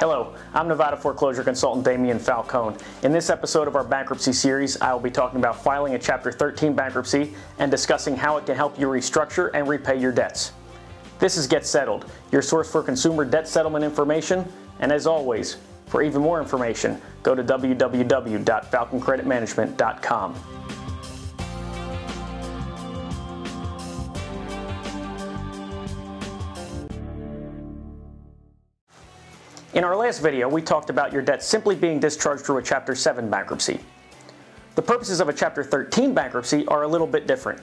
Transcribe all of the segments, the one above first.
Hello, I'm Nevada foreclosure consultant Damian Falcone. In this episode of our bankruptcy series, I will be talking about filing a Chapter 13 bankruptcy and discussing how it can help you restructure and repay your debts. This is Get Settled, your source for consumer debt settlement information, and as always, for even more information, go to www.falconcreditmanagement.com. In our last video, we talked about your debt simply being discharged through a Chapter 7 bankruptcy. The purposes of a Chapter 13 bankruptcy are a little bit different.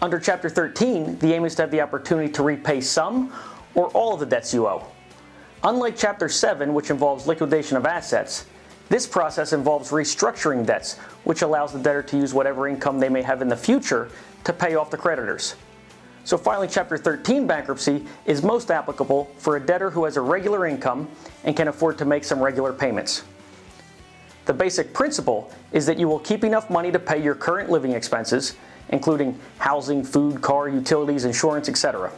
Under Chapter 13, the aim is to have the opportunity to repay some or all of the debts you owe. Unlike Chapter 7, which involves liquidation of assets, this process involves restructuring debts, which allows the debtor to use whatever income they may have in the future to pay off the creditors. So filing Chapter 13 bankruptcy is most applicable for a debtor who has a regular income and can afford to make some regular payments. The basic principle is that you will keep enough money to pay your current living expenses, including housing, food, car, utilities, insurance, etc.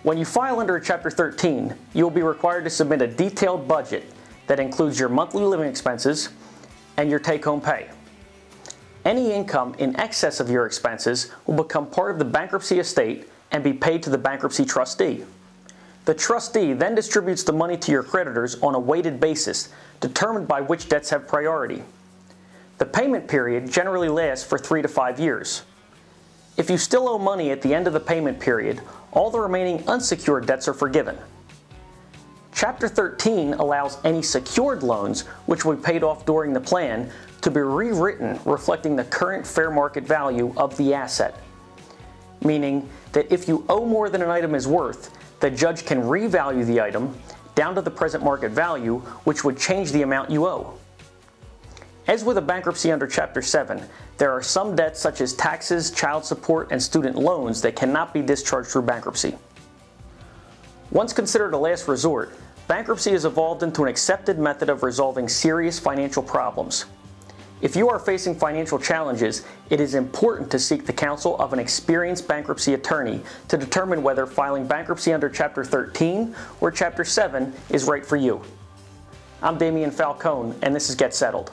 When you file under a Chapter 13, you will be required to submit a detailed budget that includes your monthly living expenses and your take-home pay. Any income in excess of your expenses will become part of the bankruptcy estate and be paid to the bankruptcy trustee. The trustee then distributes the money to your creditors on a weighted basis, determined by which debts have priority. The payment period generally lasts for 3 to 5 years. If you still owe money at the end of the payment period, all the remaining unsecured debts are forgiven. Chapter 13 allows any secured loans, which will be paid off during the plan, to be rewritten reflecting the current fair market value of the asset. Meaning that if you owe more than an item is worth, the judge can revalue the item down to the present market value, which would change the amount you owe. As with a bankruptcy under Chapter 7, there are some debts such as taxes, child support, and student loans that cannot be discharged through bankruptcy. Once considered a last resort, bankruptcy has evolved into an accepted method of resolving serious financial problems. If you are facing financial challenges, it is important to seek the counsel of an experienced bankruptcy attorney to determine whether filing bankruptcy under Chapter 13 or Chapter 7 is right for you. I'm Damian Falcone, and this is Get Settled.